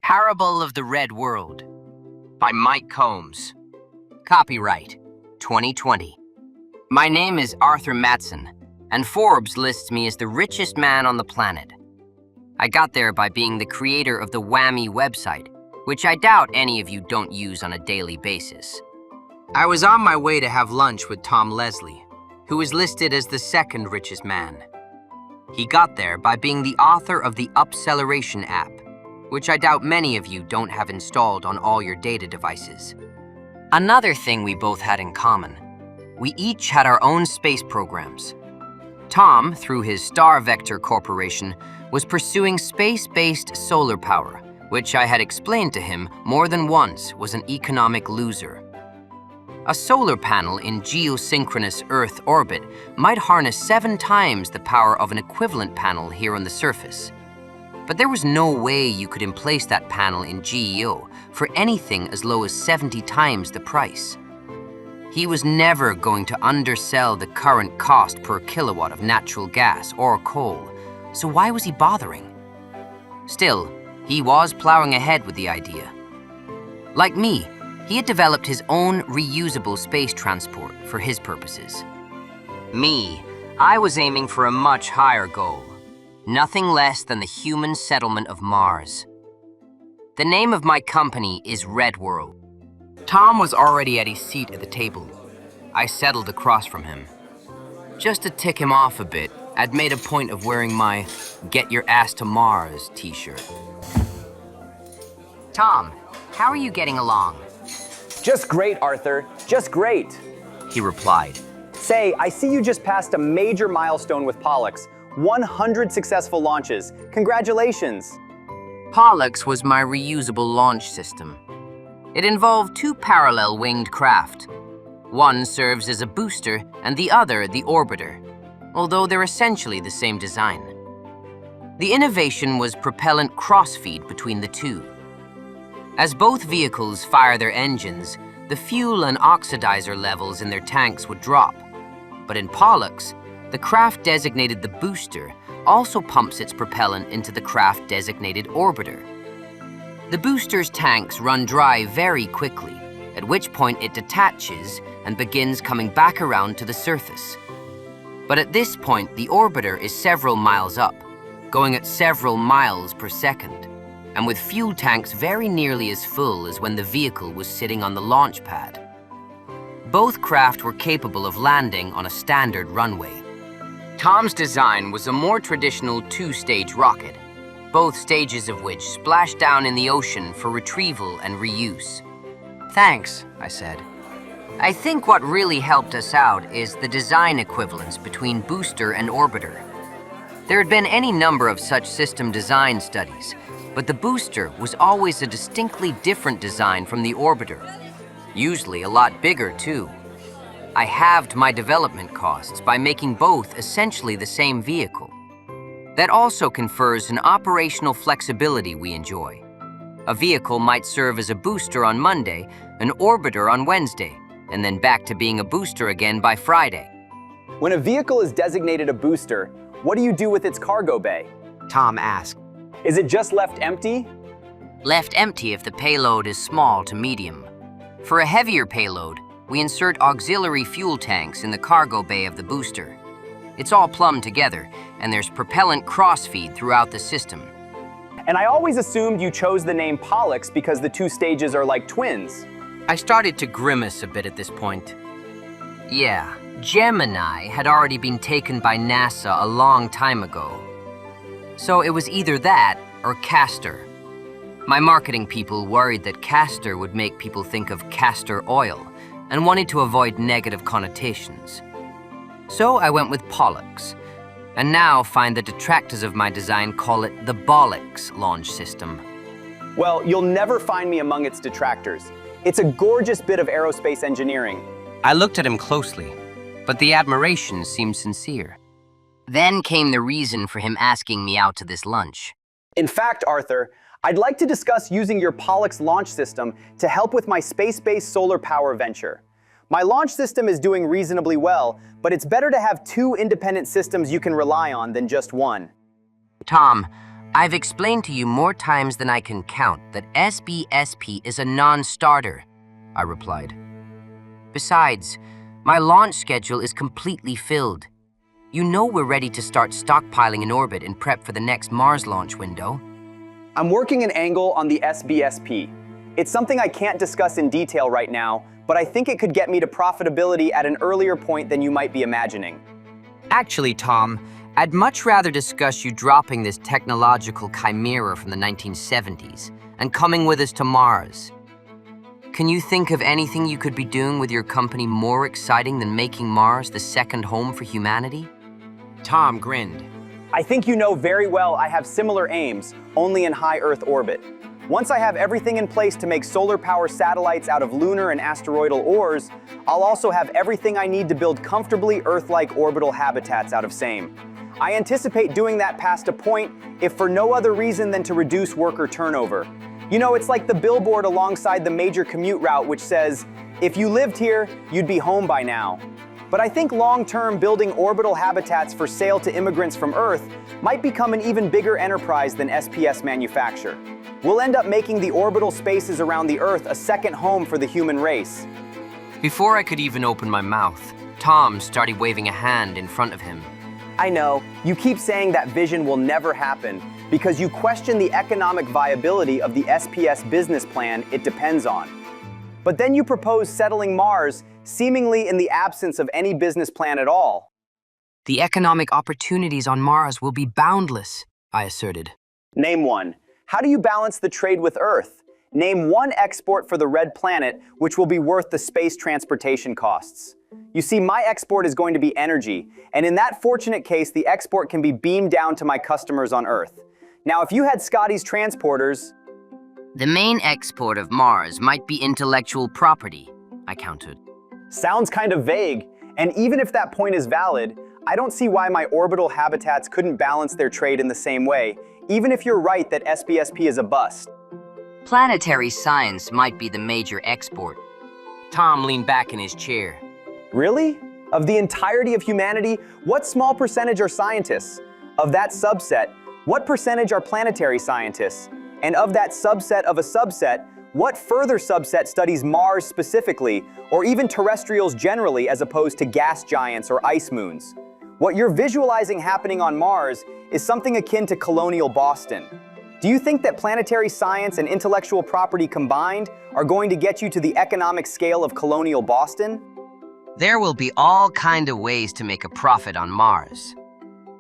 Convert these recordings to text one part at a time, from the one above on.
Parable of the Red World by Mike Combs. Copyright 2020. My name is Arthur Mattson, and Forbes lists me as the richest man on the planet. I got there by being the creator of the Whammy website, which I doubt any of you don't use on a daily basis. I was on my way to have lunch with Tom Leslie, who is listed as the second richest man. He got there by being the author of the Upceleration app, which I doubt many of you don't have installed on all your data devices. Another thing we both had in common, we each had our own space programs. Tom, through his Star Vector Corporation, was pursuing space-based solar power, which I had explained to him more than once was an economic loser. A solar panel in geosynchronous Earth orbit might harness 7 times the power of an equivalent panel here on the surface. But there was no way you could emplace that panel in GEO for anything as low as 70 times the price. He was never going to undersell the current cost per kilowatt of natural gas or coal, so why was he bothering? Still, he was plowing ahead with the idea. Like me, he had developed his own reusable space transport for his purposes. Me, I was aiming for a much higher goal. Nothing less than the human settlement of Mars. The name of my company is Red World. Tom was already at his seat at the table. I settled across from him. Just to tick him off a bit, I'd made a point of wearing my "Get Your Ass to Mars" t-shirt. Tom, how are you getting along? Just great, Arthur. Just great. He replied. Say, I see you just passed a major milestone with Pollux. 100 successful launches. Congratulations. Pollux was my reusable launch system. It involved 2 parallel winged craft. One serves as a booster and the other the orbiter, although they're essentially the same design. The innovation was propellant crossfeed between the two. As both vehicles fire their engines, the fuel and oxidizer levels in their tanks would drop. But in Pollux, the craft designated the booster also pumps its propellant into the craft designated orbiter. The booster's tanks run dry very quickly, at which point it detaches and begins coming back around to the surface. But at this point, the orbiter is several miles up, going at several miles per second, and with fuel tanks very nearly as full as when the vehicle was sitting on the launch pad. Both craft were capable of landing on a standard runway. Tom's design was a more traditional 2-stage rocket, both stages of which splashed down in the ocean for retrieval and reuse. Thanks, I said. I think what really helped us out is the design equivalence between booster and orbiter. There had been any number of such system design studies, but the booster was always a distinctly different design from the orbiter, usually a lot bigger too. I halved my development costs by making both essentially the same vehicle. That also confers an operational flexibility we enjoy. A vehicle might serve as a booster on Monday, an orbiter on Wednesday, and then back to being a booster again by Friday. When a vehicle is designated a booster, what do you do with its cargo bay? Tom asked. Is it just left empty? Left empty if the payload is small to medium. For a heavier payload, we insert auxiliary fuel tanks in the cargo bay of the booster. It's all plumbed together, and there's propellant crossfeed throughout the system. And I always assumed you chose the name Pollux because the 2 stages are like twins. I started to grimace a bit at this point. Yeah, Gemini had already been taken by NASA a long time ago. So it was either that or castor. My marketing people worried that castor would make people think of castor oil and wanted to avoid negative connotations. So I went with Pollux, and now find the detractors of my design call it the Bollocks launch system. Well, you'll never find me among its detractors. It's a gorgeous bit of aerospace engineering. I looked at him closely, but the admiration seemed sincere. Then came the reason for him asking me out to this lunch. In fact, Arthur, I'd like to discuss using your Pollux launch system to help with my space-based solar power venture. My launch system is doing reasonably well, but it's better to have 2 independent systems you can rely on than just one. Tom, I've explained to you more times than I can count that SBSP is a non-starter, I replied. Besides, my launch schedule is completely filled. You know we're ready to start stockpiling in orbit and prep for the next Mars launch window. I'm working an angle on the SBSP. It's something I can't discuss in detail right now, but I think it could get me to profitability at an earlier point than you might be imagining. Actually, Tom, I'd much rather discuss you dropping this technological chimera from the 1970s and coming with us to Mars. Can you think of anything you could be doing with your company more exciting than making Mars the second home for humanity? Tom grinned. I think you know very well I have similar aims, only in high Earth orbit. Once I have everything in place to make solar power satellites out of lunar and asteroidal ores, I'll also have everything I need to build comfortably Earth-like orbital habitats out of same. I anticipate doing that past a point, if for no other reason than to reduce worker turnover. You know, it's like the billboard alongside the major commute route which says, if you lived here, you'd be home by now. But I think long-term building orbital habitats for sale to immigrants from Earth might become an even bigger enterprise than SPS manufacture. We'll end up making the orbital spaces around the Earth a second home for the human race. Before I could even open my mouth, Tom started waving a hand in front of him. I know, you keep saying that vision will never happen because you question the economic viability of the SPS business plan it depends on. But then you propose settling Mars, seemingly in the absence of any business plan at all. The economic opportunities on Mars will be boundless, I asserted. Name one. How do you balance the trade with Earth? Name one export for the red planet which will be worth the space transportation costs. You see, my export is going to be energy, and in that fortunate case, the export can be beamed down to my customers on Earth. Now, if you had Scotty's transporters... The main export of Mars might be intellectual property, I countered. Sounds kind of vague, and even if that point is valid, I don't see why my orbital habitats couldn't balance their trade in the same way, even if you're right that SBSP is a bust. Planetary science might be the major export. Tom leaned back in his chair. Really? Of the entirety of humanity, what small percentage are scientists? Of that subset, what percentage are planetary scientists? And of that subset of a subset, what further subset studies Mars specifically, or even terrestrials generally as opposed to gas giants or ice moons? What you're visualizing happening on Mars is something akin to colonial Boston. Do you think that planetary science and intellectual property combined are going to get you to the economic scale of colonial Boston? There will be all kinds of ways to make a profit on Mars.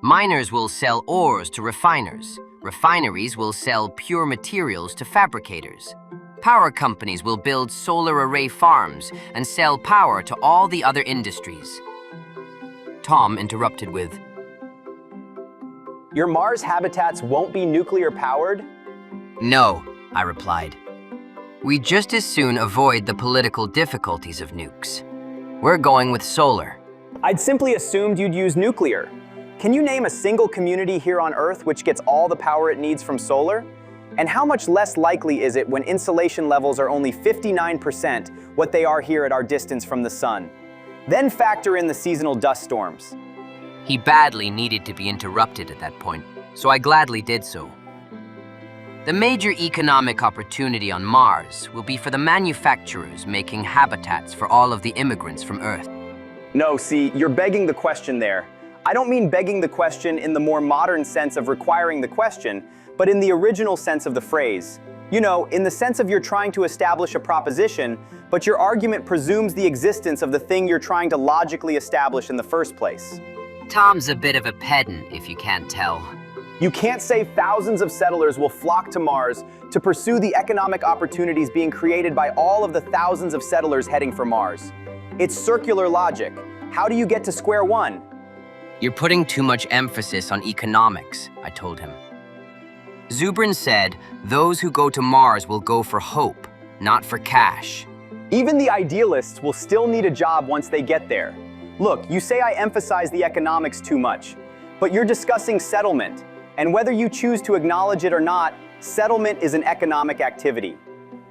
Miners will sell ores to refiners. Refineries will sell pure materials to fabricators. Power companies will build solar array farms and sell power to all the other industries. Tom interrupted with, Your Mars habitats won't be nuclear powered? No, I replied. We'd just as soon avoid the political difficulties of nukes. We're going with solar. I'd simply assumed you'd use nuclear. Can you name a single community here on Earth which gets all the power it needs from solar? And how much less likely is it when insolation levels are only 59% what they are here at our distance from the sun? Then factor in the seasonal dust storms. He badly needed to be interrupted at that point, so I gladly did so. The major economic opportunity on Mars will be for the manufacturers making habitats for all of the immigrants from Earth. No, see, you're begging the question there. I don't mean begging the question in the more modern sense of requiring the question, but in the original sense of the phrase. You know, in the sense of you're trying to establish a proposition, but your argument presumes the existence of the thing you're trying to logically establish in the first place. Tom's a bit of a pedant, if you can't tell. You can't say thousands of settlers will flock to Mars to pursue the economic opportunities being created by all of the thousands of settlers heading for Mars. It's circular logic. How do you get to square one? You're putting too much emphasis on economics, I told him. Zubrin said, those who go to Mars will go for hope, not for cash. Even the idealists will still need a job once they get there. Look, you say I emphasize the economics too much, but you're discussing settlement, and whether you choose to acknowledge it or not, settlement is an economic activity.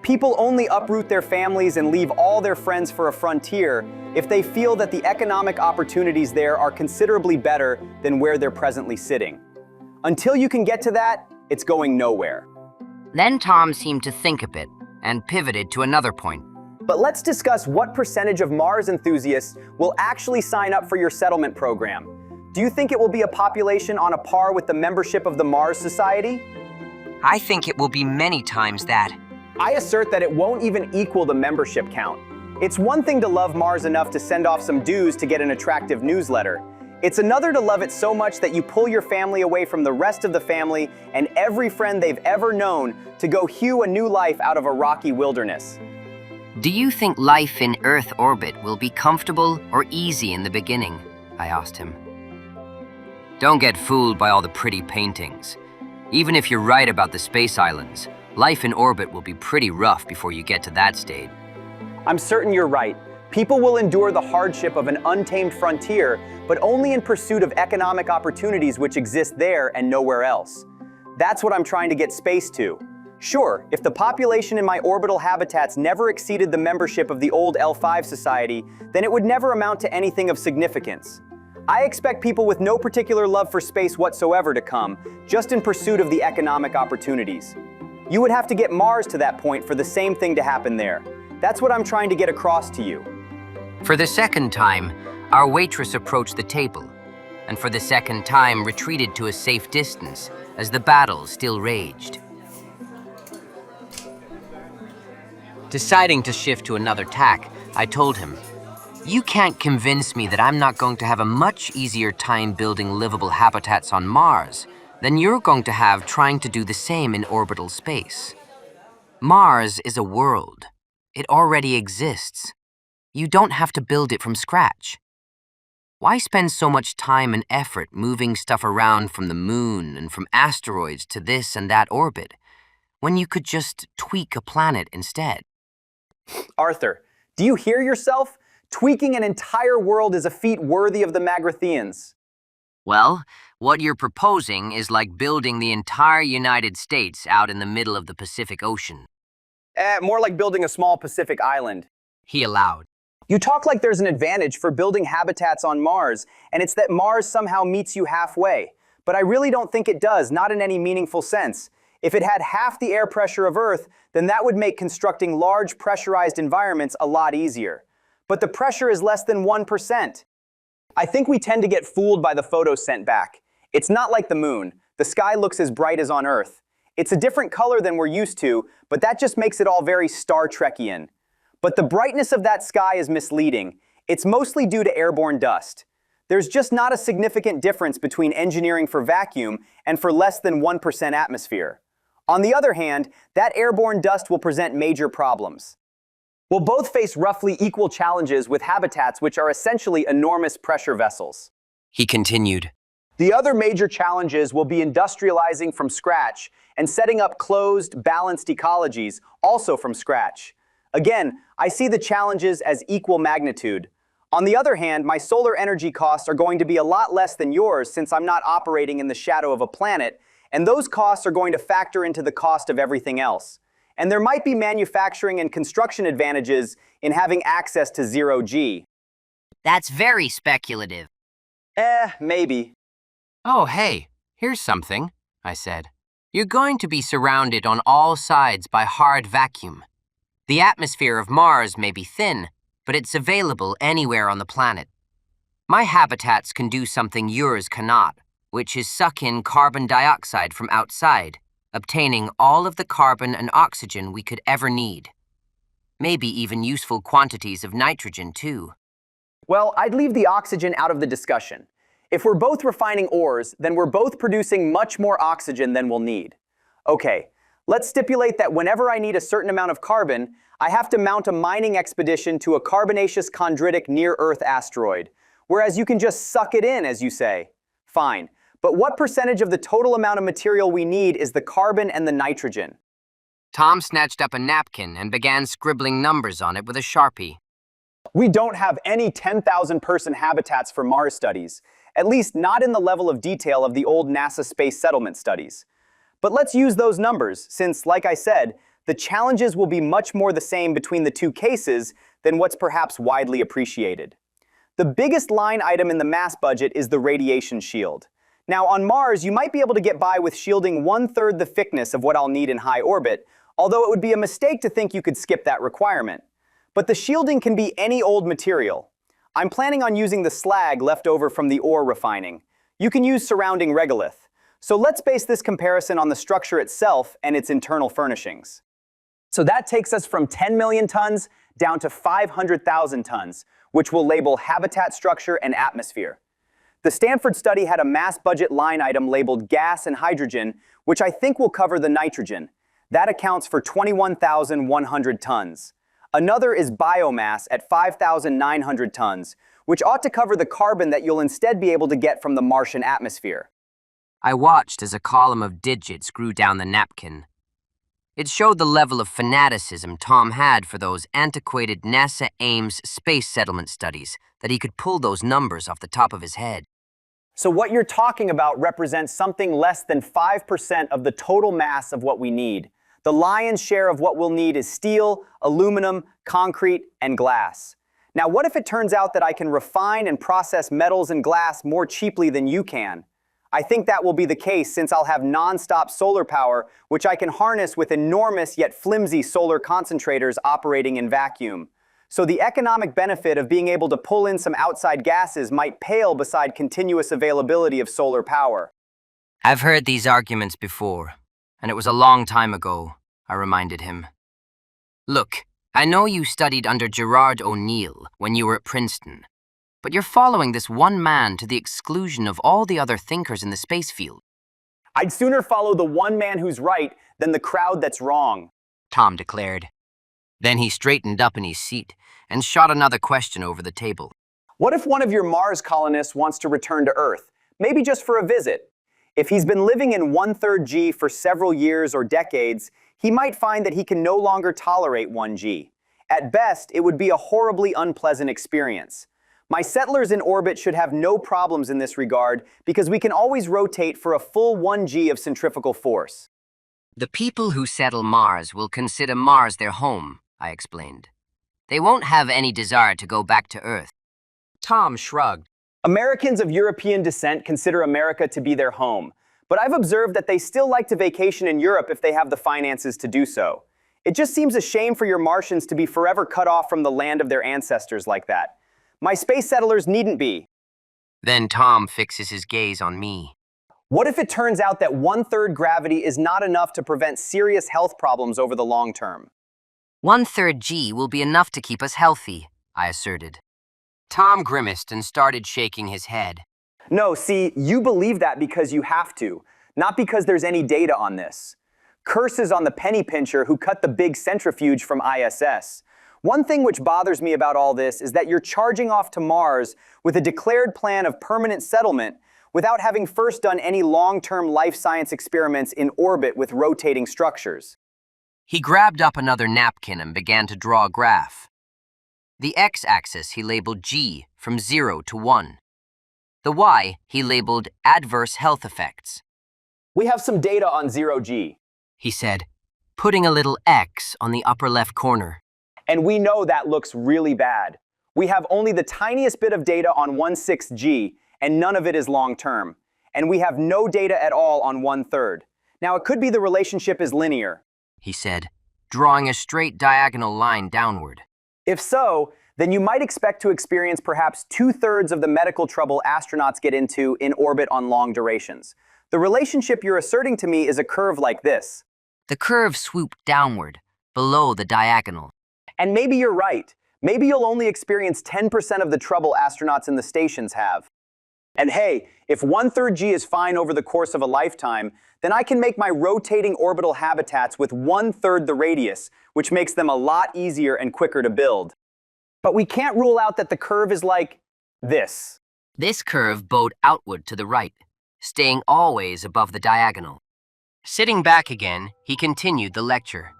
People only uproot their families and leave all their friends for a frontier if they feel that the economic opportunities there are considerably better than where they're presently sitting. Until you can get to that, It's going nowhere. Then Tom seemed to think a bit and pivoted to another point. But let's discuss what percentage of Mars enthusiasts will actually sign up for your settlement program. Do you think it will be a population on a par with the membership of the Mars Society? I think it will be many times that. I assert that it won't even equal the membership count. It's one thing to love Mars enough to send off some dues to get an attractive newsletter. It's another to love it so much that you pull your family away from the rest of the family and every friend they've ever known to go hew a new life out of a rocky wilderness. Do you think life in Earth orbit will be comfortable or easy in the beginning? I asked him. Don't get fooled by all the pretty paintings. Even if you're right about the space islands, life in orbit will be pretty rough before you get to that stage. I'm certain you're right. People will endure the hardship of an untamed frontier, but only in pursuit of economic opportunities which exist there and nowhere else. That's what I'm trying to get space to. Sure, if the population in my orbital habitats never exceeded the membership of the old L5 society, then it would never amount to anything of significance. I expect people with no particular love for space whatsoever to come, just in pursuit of the economic opportunities. You would have to get Mars to that point for the same thing to happen there. That's what I'm trying to get across to you. For the second time, our waitress approached the table, and for the second time retreated to a safe distance as the battle still raged. Deciding to shift to another tack, I told him, "You can't convince me that I'm not going to have a much easier time building livable habitats on Mars than you're going to have trying to do the same in orbital space. Mars is a world. It already exists. You don't have to build it from scratch. Why spend so much time and effort moving stuff around from the moon and from asteroids to this and that orbit, when you could just tweak a planet instead?" Arthur, do you hear yourself? Tweaking an entire world is a feat worthy of the Magrathians. Well, what you're proposing is like building the entire United States out in the middle of the Pacific Ocean. More like building a small Pacific island. He allowed. You talk like there's an advantage for building habitats on Mars, and it's that Mars somehow meets you halfway. But I really don't think it does, not in any meaningful sense. If it had half the air pressure of Earth, then that would make constructing large pressurized environments a lot easier. But the pressure is less than 1%. I think we tend to get fooled by the photos sent back. It's not like the moon. The sky looks as bright as on Earth. It's a different color than we're used to, but that just makes it all very Star Trekian. But the brightness of that sky is misleading. It's mostly due to airborne dust. There's just not a significant difference between engineering for vacuum and for less than 1% atmosphere. On the other hand, that airborne dust will present major problems. We'll both face roughly equal challenges with habitats which are essentially enormous pressure vessels. He continued. The other major challenges will be industrializing from scratch and setting up closed, balanced ecologies, also from scratch. Again, I see the challenges as equal magnitude. On the other hand, my solar energy costs are going to be a lot less than yours since I'm not operating in the shadow of a planet, and those costs are going to factor into the cost of everything else. And there might be manufacturing and construction advantages in having access to zero-G. That's very speculative. Maybe. Oh, hey, here's something, I said. You're going to be surrounded on all sides by hard vacuum. The atmosphere of Mars may be thin, but it's available anywhere on the planet. My habitats can do something yours cannot, which is suck in carbon dioxide from outside, obtaining all of the carbon and oxygen we could ever need. Maybe even useful quantities of nitrogen, too. Well, I'd leave the oxygen out of the discussion. If we're both refining ores, then we're both producing much more oxygen than we'll need. Okay, let's stipulate that whenever I need a certain amount of carbon, I have to mount a mining expedition to a carbonaceous chondritic near-Earth asteroid, whereas you can just suck it in, as you say. Fine, but what percentage of the total amount of material we need is the carbon and the nitrogen? Tom snatched up a napkin and began scribbling numbers on it with a Sharpie. We don't have any 10,000-person habitats for Mars studies, at least not in the level of detail of the old NASA space settlement studies. But let's use those numbers, since, like I said, the challenges will be much more the same between the two cases than what's perhaps widely appreciated. The biggest line item in the mass budget is the radiation shield. Now, on Mars, you might be able to get by with shielding 1/3 the thickness of what I'll need in high orbit, although it would be a mistake to think you could skip that requirement. But the shielding can be any old material. I'm planning on using the slag left over from the ore refining. You can use surrounding regolith. So let's base this comparison on the structure itself and its internal furnishings. So that takes us from 10 million tons down to 500,000 tons, which will label habitat structure and atmosphere. The Stanford study had a mass budget line item labeled gas and hydrogen, which I think will cover the nitrogen. That accounts for 21,100 tons. Another is biomass at 5,900 tons, which ought to cover the carbon that you'll instead be able to get from the Martian atmosphere. I watched as a column of digits grew down the napkin. It showed the level of fanaticism Tom had for those antiquated NASA Ames space settlement studies, that he could pull those numbers off the top of his head. So what you're talking about represents something less than 5% of the total mass of what we need. The lion's share of what we'll need is steel, aluminum, concrete, and glass. Now, what if it turns out that I can refine and process metals and glass more cheaply than you can? I think that will be the case since I'll have non-stop solar power, which I can harness with enormous yet flimsy solar concentrators operating in vacuum. So the economic benefit of being able to pull in some outside gases might pale beside continuous availability of solar power. I've heard these arguments before, and it was a long time ago, I reminded him. Look, I know you studied under Gerard O'Neill when you were at Princeton, but you're following this one man to the exclusion of all the other thinkers in the space field. I'd sooner follow the one man who's right than the crowd that's wrong, Tom declared. Then he straightened up in his seat and shot another question over the table. What if one of your Mars colonists wants to return to Earth, maybe just for a visit? If he's been living in 1/3 G for several years or decades, he might find that he can no longer tolerate 1 G. At best, it would be a horribly unpleasant experience. My settlers in orbit should have no problems in this regard because we can always rotate for a full 1 G of centrifugal force. The people who settle Mars will consider Mars their home, I explained. They won't have any desire to go back to Earth. Tom shrugged. Americans of European descent consider America to be their home, but I've observed that they still like to vacation in Europe if they have the finances to do so. It just seems a shame for your Martians to be forever cut off from the land of their ancestors like that. My space settlers needn't be. Then Tom fixes his gaze on me. What if it turns out that 1/3 gravity is not enough to prevent serious health problems over the long term? 1/3 G will be enough to keep us healthy, I asserted. Tom grimaced and started shaking his head. No, see, you believe that because you have to, not because there's any data on this. Curses on the penny pincher who cut the big centrifuge from ISS. One thing which bothers me about all this is that you're charging off to Mars with a declared plan of permanent settlement without having first done any long-term life science experiments in orbit with rotating structures. He grabbed up another napkin and began to draw a graph. The x-axis he labeled G, from 0 to 1. The y he labeled adverse health effects. We have some data on 0 G, he said, putting a little X on the upper left corner. and we know that looks really bad. We have only the tiniest bit of data on 1/6 G, and none of it is long-term. And we have no data at all on 1/3. Now, it could be the relationship is linear, he said, drawing a straight diagonal line downward. If so, then you might expect to experience perhaps 2/3 of the medical trouble astronauts get into in orbit on long durations. The relationship you're asserting to me is a curve like this. The curve swooped downward, below the diagonal. And maybe you're right. Maybe you'll only experience 10% of the trouble astronauts in the stations have. And hey, if 1/3 G is fine over the course of a lifetime, then I can make my rotating orbital habitats with 1/3 the radius, which makes them a lot easier and quicker to build. But we can't rule out that the curve is like this. This curve bowed outward to the right, staying always above the diagonal. Sitting back again, he continued the lecture.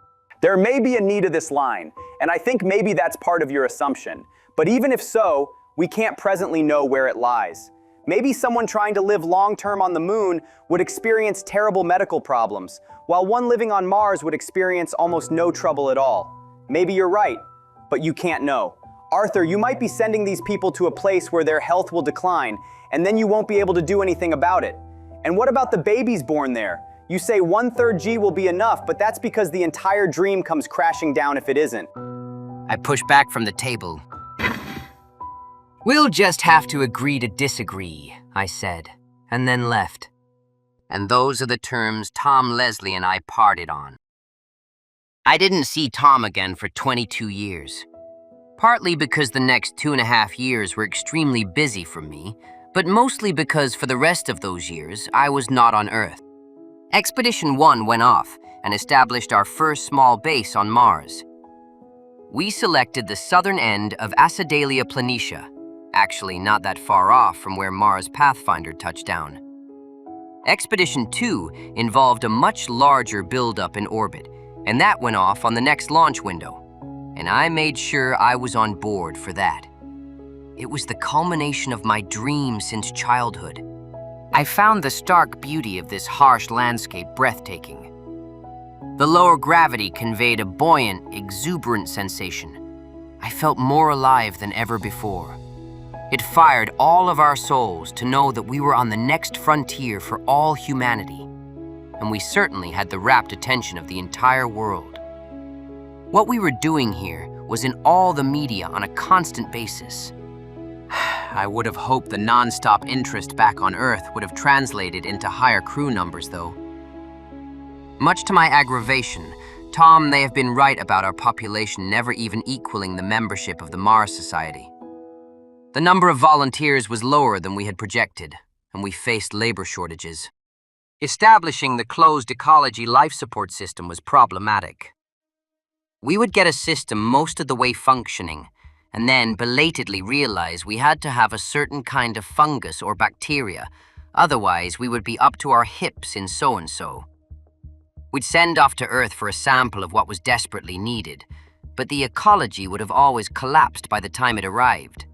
There may be a knee to this line, and I think maybe that's part of your assumption. But even if so, we can't presently know where it lies. Maybe someone trying to live long-term on the moon would experience terrible medical problems, while one living on Mars would experience almost no trouble at all. Maybe you're right, but you can't know. Arthur, you might be sending these people to a place where their health will decline, and then you won't be able to do anything about it. And what about the babies born there? You say 1/3 G will be enough, but that's because the entire dream comes crashing down if it isn't. I pushed back from the table. We'll just have to agree to disagree, I said, and then left. And those are the terms Tom Leslie and I parted on. I didn't see Tom again for 22 years. Partly because the next 2.5 years were extremely busy for me, but mostly because for the rest of those years, I was not on Earth. Expedition 1 went off and established our first small base on Mars. We selected the southern end of Acidalia Planitia, actually not that far off from where Mars Pathfinder touched down. Expedition 2 involved a much larger buildup in orbit, and that went off on the next launch window, and I made sure I was on board for that. It was the culmination of my dream since childhood. I found the stark beauty of this harsh landscape breathtaking. The lower gravity conveyed a buoyant, exuberant sensation. I felt more alive than ever before. It fired all of our souls to know that we were on the next frontier for all humanity, and we certainly had the rapt attention of the entire world. What we were doing here was in all the media on a constant basis. I would have hoped the non-stop interest back on Earth would have translated into higher crew numbers, though. Much to my aggravation, Tom, they have been right about our population never even equaling the membership of the Mars Society. The number of volunteers was lower than we had projected, and we faced labor shortages. Establishing the closed ecology life support system was problematic. We would get a system most of the way functioning, and then belatedly realize we had to have a certain kind of fungus or bacteria, otherwise we would be up to our hips in so-and-so. We'd send off to Earth for a sample of what was desperately needed, but the ecology would have always collapsed by the time it arrived.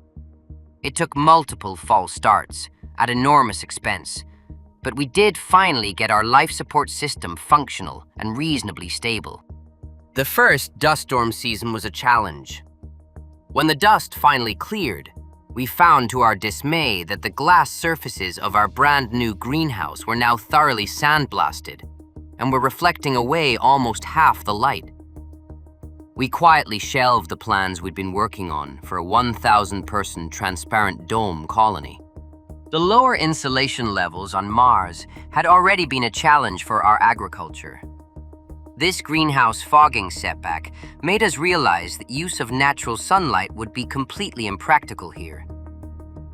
It took multiple false starts, at enormous expense, but we did finally get our life support system functional and reasonably stable. The first dust storm season was a challenge. When the dust finally cleared, we found to our dismay that the glass surfaces of our brand new greenhouse were now thoroughly sandblasted and were reflecting away almost half the light. We quietly shelved the plans we'd been working on for a 1,000-person transparent dome colony. The lower insulation levels on Mars had already been a challenge for our agriculture. This greenhouse fogging setback made us realize that use of natural sunlight would be completely impractical here.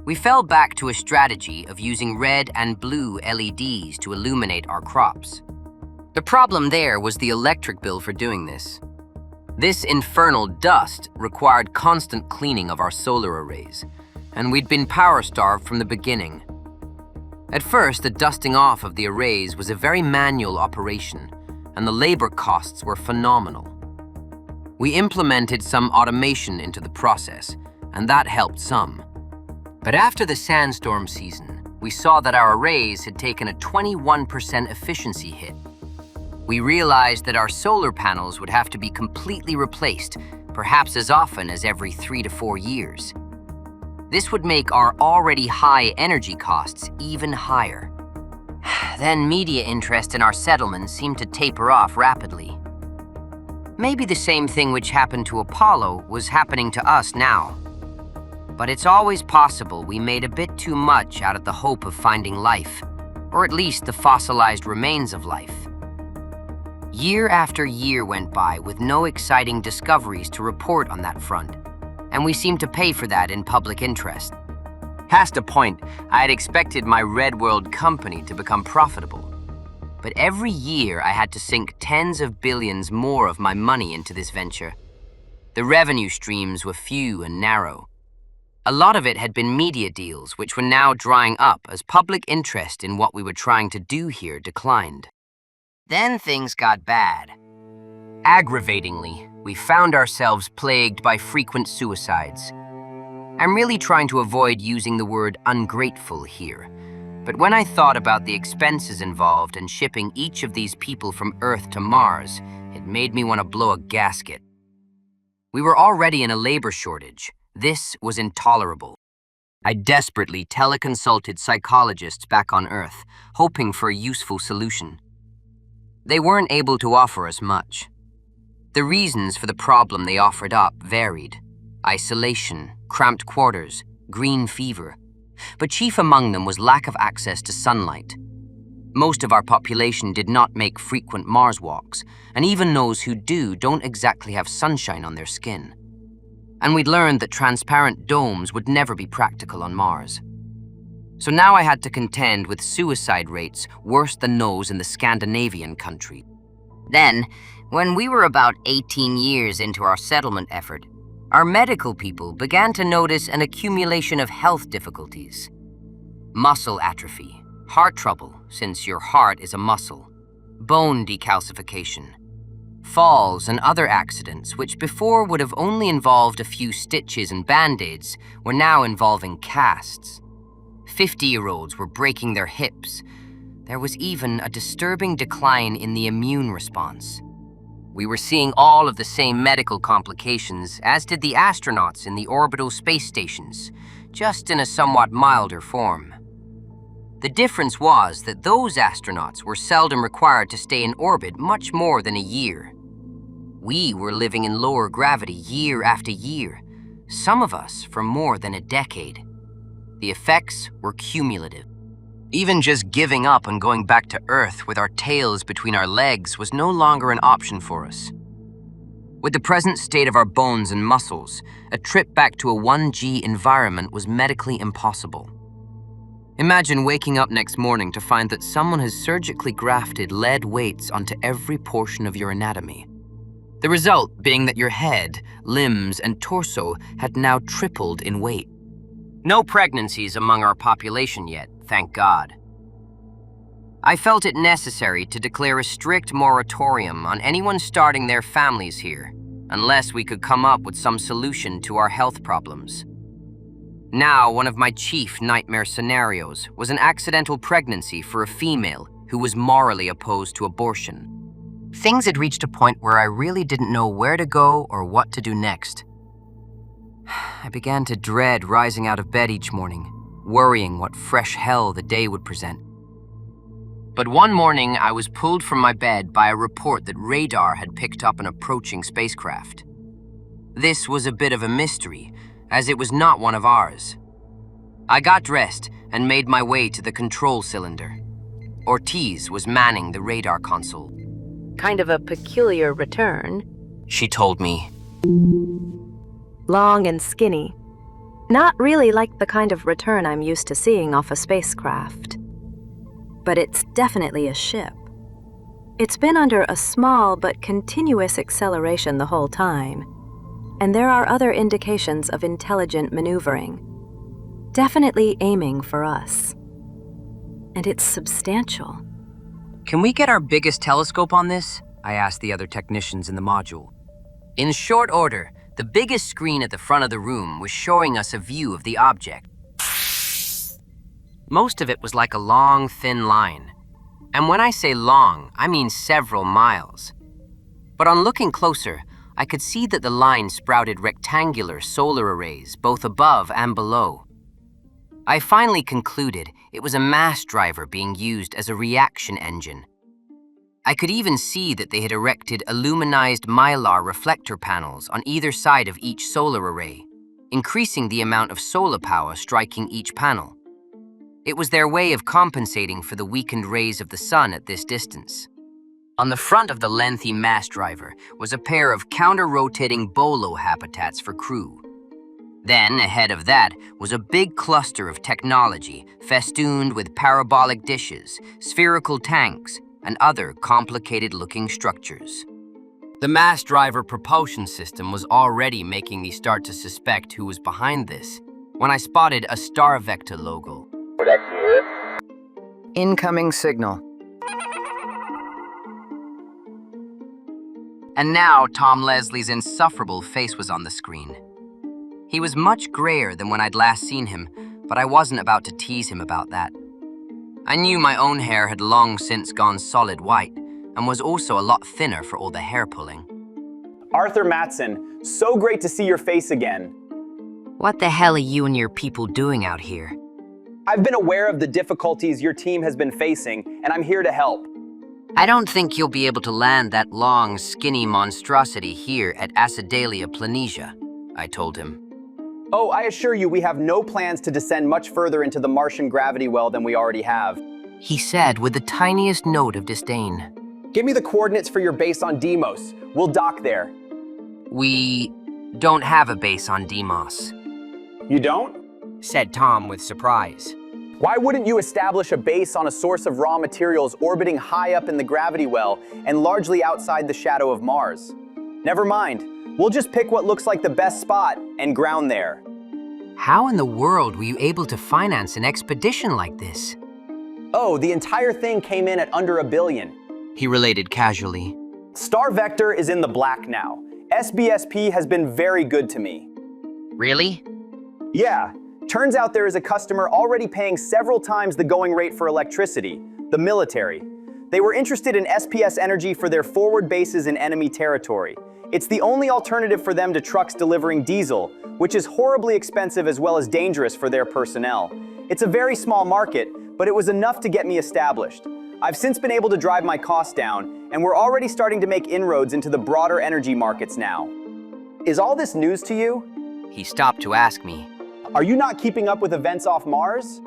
We fell back to a strategy of using red and blue LEDs to illuminate our crops. The problem there was the electric bill for doing this. This infernal dust required constant cleaning of our solar arrays, and we'd been power-starved from the beginning. At first, the dusting off of the arrays was a very manual operation, and the labor costs were phenomenal. We implemented some automation into the process, and that helped some. But after the sandstorm season, we saw that our arrays had taken a 21% efficiency hit. We realized that our solar panels would have to be completely replaced, perhaps as often as every 3 to 4 years. This would make our already high energy costs even higher. Then media interest in our settlement seemed to taper off rapidly. Maybe the same thing which happened to Apollo was happening to us now. But it's always possible we made a bit too much out of the hope of finding life, or at least the fossilized remains of life. Year after year went by with no exciting discoveries to report on that front, and we seemed to pay for that in public interest. Past a point, I had expected my Red World company to become profitable. But every year I had to sink tens of billions more of my money into this venture. The revenue streams were few and narrow. A lot of it had been media deals which were now drying up as public interest in what we were trying to do here declined. Then things got bad. Aggravatingly, we found ourselves plagued by frequent suicides. I'm really trying to avoid using the word ungrateful here, but when I thought about the expenses involved in shipping each of these people from Earth to Mars, it made me want to blow a gasket. We were already in a labor shortage. This was intolerable. I desperately teleconsulted psychologists back on Earth, hoping for a useful solution. They weren't able to offer us much. The reasons for the problem they offered up varied: isolation, cramped quarters, green fever. But chief among them was lack of access to sunlight. Most of our population did not make frequent Mars walks, and even those who do don't exactly have sunshine on their skin. And we'd learned that transparent domes would never be practical on Mars. So now I had to contend with suicide rates worse than those in the Scandinavian countries. Then, when we were about 18 years into our settlement effort, our medical people began to notice an accumulation of health difficulties. Muscle atrophy, heart trouble, since your heart is a muscle, bone decalcification, falls and other accidents which before would have only involved a few stitches and band-aids were now involving casts. 50-year-olds were breaking their hips. There was even a disturbing decline in the immune response. We were seeing all of the same medical complications as did the astronauts in the orbital space stations, just in a somewhat milder form. The difference was that those astronauts were seldom required to stay in orbit much more than a year. We were living in lower gravity year after year, some of us for more than a decade. The effects were cumulative. Even just giving up and going back to Earth with our tails between our legs was no longer an option for us. With the present state of our bones and muscles, a trip back to a 1G environment was medically impossible. Imagine waking up next morning to find that someone has surgically grafted lead weights onto every portion of your anatomy. The result being that your head, limbs, and torso had now tripled in weight. No pregnancies among our population yet, thank God. I felt it necessary to declare a strict moratorium on anyone starting their families here, unless we could come up with some solution to our health problems. Now, one of my chief nightmare scenarios was an accidental pregnancy for a female who was morally opposed to abortion. Things had reached a point where I really didn't know where to go or what to do next. I began to dread rising out of bed each morning, worrying what fresh hell the day would present. But one morning, I was pulled from my bed by a report that radar had picked up an approaching spacecraft. This was a bit of a mystery, as it was not one of ours. I got dressed and made my way to the control cylinder. Ortiz was manning the radar console. Kind of a peculiar return. She told me. Long and skinny. Not really like the kind of return I'm used to seeing off a spacecraft. But it's definitely a ship. It's been under a small but continuous acceleration the whole time, and there are other indications of intelligent maneuvering. Definitely aiming for us. And it's substantial. Can we get our biggest telescope on this? I asked the other technicians in the module. In short order, the biggest screen at the front of the room was showing us a view of the object. Most of it was like a long, thin line. And when I say long, I mean several miles. But on looking closer, I could see that the line sprouted rectangular solar arrays both above and below. I finally concluded it was a mass driver being used as a reaction engine. I could even see that they had erected aluminized mylar reflector panels on either side of each solar array, increasing the amount of solar power striking each panel. It was their way of compensating for the weakened rays of the sun at this distance. On the front of the lengthy mass driver was a pair of counter-rotating bolo habitats for crew. Then, ahead of that, was a big cluster of technology festooned with parabolic dishes, spherical tanks, and other complicated-looking structures. The mass driver propulsion system was already making me start to suspect who was behind this when I spotted a Star Vector logo. Incoming signal. And now Tom Leslie's insufferable face was on the screen. He was much grayer than when I'd last seen him, but I wasn't about to tease him about that. I knew my own hair had long since gone solid white, and was also a lot thinner for all the hair pulling. Arthur Mattson, so great to see your face again. What the hell are you and your people doing out here? I've been aware of the difficulties your team has been facing, and I'm here to help. I don't think you'll be able to land that long, skinny monstrosity here at Acidalia Planitia, I told him. Oh, I assure you we have no plans to descend much further into the Martian gravity well than we already have. He said with the tiniest note of disdain. Give me the coordinates for your base on Deimos. We'll dock there. We don't have a base on Deimos, You don't? said Tom with surprise. Why wouldn't you establish a base on a source of raw materials orbiting high up in the gravity well and largely outside the shadow of Mars? Never mind. We'll just pick what looks like the best spot and ground there. How in the world were you able to finance an expedition like this? Oh, the entire thing came in at under $1 billion. He related casually. Star Vector is in the black now. SBSP has been very good to me. Really? Yeah, turns out there is a customer already paying several times the going rate for electricity, the military. They were interested in SPS Energy for their forward bases in enemy territory. It's the only alternative for them to trucks delivering diesel, which is horribly expensive as well as dangerous for their personnel. It's a very small market, but it was enough to get me established. I've since been able to drive my costs down, and we're already starting to make inroads into the broader energy markets now. Is all this news to you? He stopped to ask me. Are you not keeping up with events off Mars?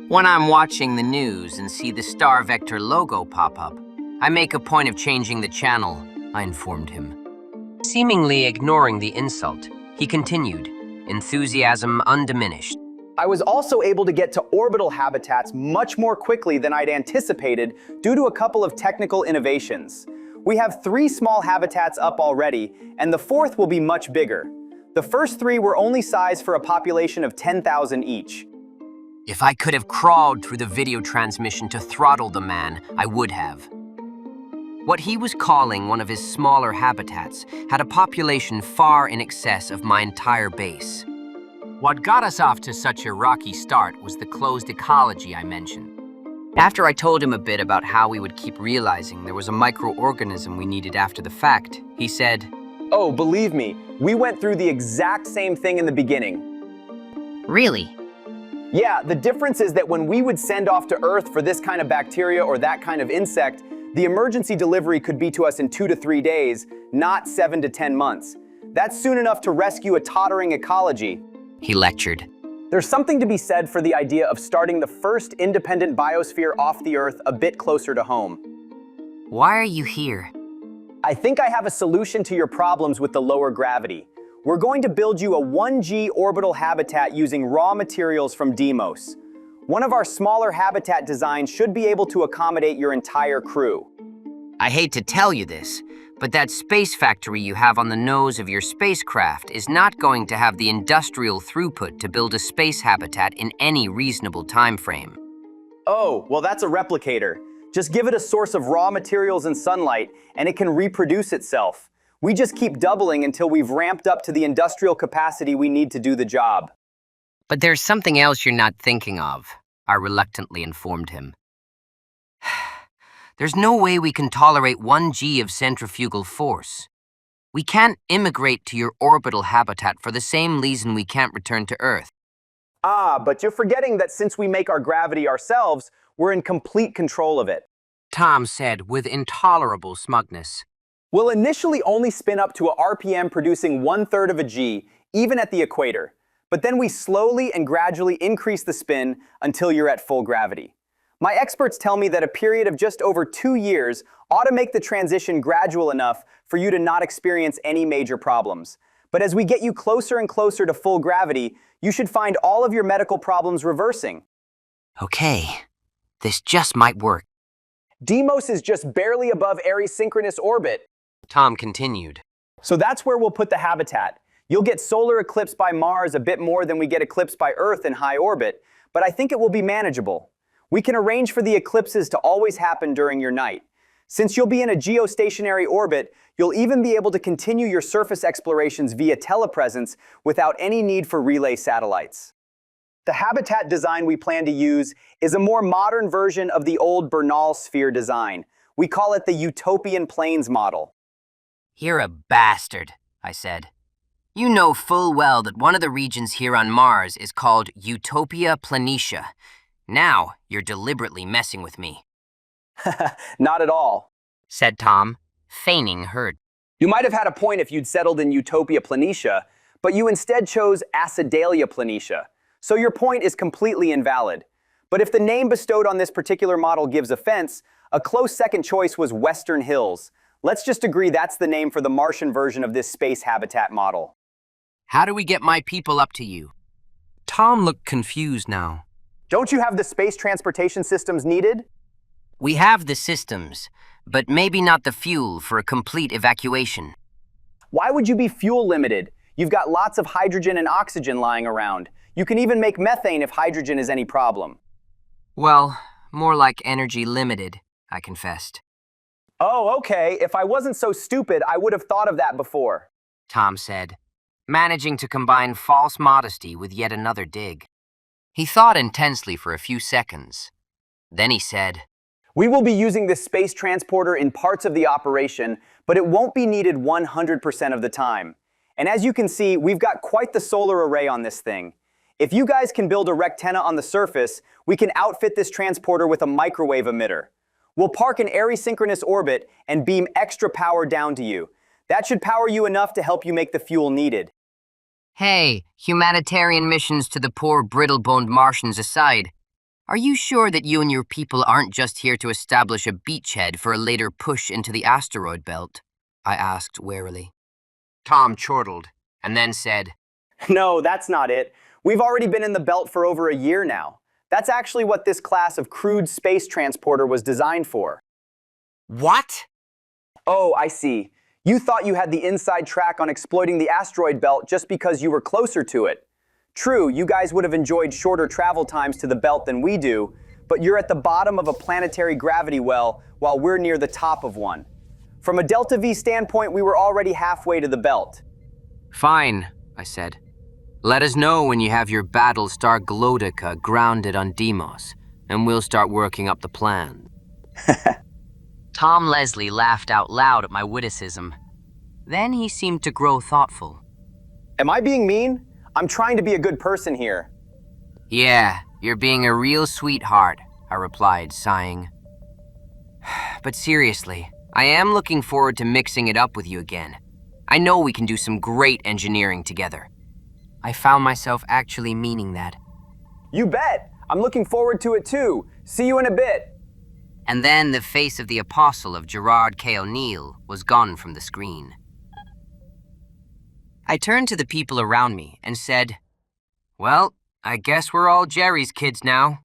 When I'm watching the news and see the Star Vector logo pop up, I make a point of changing the channel, I informed him. Seemingly ignoring the insult, he continued, enthusiasm undiminished. I was also able to get to orbital habitats much more quickly than I'd anticipated due to a couple of technical innovations. We have 3 small habitats up already, and the 4th will be much bigger. The first 3 were only sized for a population of 10,000 each. If I could have crawled through the video transmission to throttle the man, I would have. What he was calling one of his smaller habitats had a population far in excess of my entire base. What got us off to such a rocky start was the closed ecology I mentioned. After I told him a bit about how we would keep realizing there was a microorganism we needed after the fact, he said, Oh, believe me, we went through the exact same thing in the beginning. Really? Yeah, the difference is that when we would send off to Earth for this kind of bacteria or that kind of insect, the emergency delivery could be to us in 2 to 3 days, not 7 to 10 months. That's soon enough to rescue a tottering ecology. He lectured. There's something to be said for the idea of starting the first independent biosphere off the Earth a bit closer to home. Why are you here? I think I have a solution to your problems with the lower gravity. We're going to build you a 1G orbital habitat using raw materials from Deimos. One of our smaller habitat designs should be able to accommodate your entire crew. I hate to tell you this, but that space factory you have on the nose of your spacecraft is not going to have the industrial throughput to build a space habitat in any reasonable time frame. Oh, well that's a replicator. Just give it a source of raw materials and sunlight, and it can reproduce itself. We just keep doubling until we've ramped up to the industrial capacity we need to do the job. But there's something else you're not thinking of, I reluctantly informed him. There's no way we can tolerate 1G of centrifugal force. We can't immigrate to your orbital habitat for the same reason we can't return to Earth. Ah, but you're forgetting that since we make our gravity ourselves, we're in complete control of it. Tom said with intolerable smugness. We'll initially only spin up to a RPM producing 1/3 of a G, even at the equator. But then we slowly and gradually increase the spin until you're at full gravity. My experts tell me that a period of just over 2 years ought to make the transition gradual enough for you to not experience any major problems. But as we get you closer and closer to full gravity, you should find all of your medical problems reversing. Okay, this just might work, Deimos is just barely above Ares' synchronous orbit. Tom continued. So that's where we'll put the habitat. You'll get solar eclipse by Mars a bit more than we get eclipse by Earth in high orbit, but I think it will be manageable. We can arrange for the eclipses to always happen during your night. Since you'll be in a geostationary orbit, you'll even be able to continue your surface explorations via telepresence without any need for relay satellites. The habitat design we plan to use is a more modern version of the old Bernal sphere design. We call it the Utopian Plains model. You're a bastard, I said. You know full well that one of the regions here on Mars is called Utopia Planitia. Now, you're deliberately messing with me, Not at all. said Tom, feigning hurt. You might have had a point if you'd settled in Utopia Planitia, but you instead chose Acidalia Planitia, so your point is completely invalid. But if the name bestowed on this particular model gives offense, a close second choice was Western Hills. Let's just agree that's the name for the Martian version of this space habitat model. How do we get my people up to you? Tom looked confused now. Don't you have the space transportation systems needed? We have the systems, but maybe not the fuel for a complete evacuation. Why would you be fuel limited? You've got lots of hydrogen and oxygen lying around. You can even make methane if hydrogen is any problem. Well, more like energy limited, I confessed. Oh, okay. If I wasn't so stupid, I would have thought of that before. Tom said, managing to combine false modesty with yet another dig. He thought intensely for a few seconds. Then he said, We will be using this space transporter in parts of the operation, but it won't be needed 100% of the time. And as you can see, we've got quite the solar array on this thing. If you guys can build a rectenna on the surface, we can outfit this transporter with a microwave emitter. We'll park an aresynchronous orbit and beam extra power down to you. That should power you enough to help you make the fuel needed. Hey, humanitarian missions to the poor brittle-boned Martians aside, are you sure that you and your people aren't just here to establish a beachhead for a later push into the asteroid belt? I asked warily. Tom chortled, and then said, No, that's not it. We've already been in the belt for over a year now. That's actually what this class of crewed space transporter was designed for. What? Oh, I see. You thought you had the inside track on exploiting the asteroid belt just because you were closer to it. True, you guys would have enjoyed shorter travel times to the belt than we do, but you're at the bottom of a planetary gravity well while we're near the top of one. From a delta V standpoint, we were already halfway to the belt. Fine, I said. Let us know when you have your Battlestar Glodica grounded on Deimos, and we'll start working up the plan. Tom Leslie laughed out loud at my witticism. Then he seemed to grow thoughtful. Am I being mean? I'm trying to be a good person here. Yeah, you're being a real sweetheart, I replied, sighing. But seriously, I am looking forward to mixing it up with you again. I know we can do some great engineering together. I found myself actually meaning that. You bet! I'm looking forward to it too. See you in a bit. And then the face of the apostle of Gerard K. O'Neill was gone from the screen. I turned to the people around me and said, Well, I guess we're all Jerry's kids now.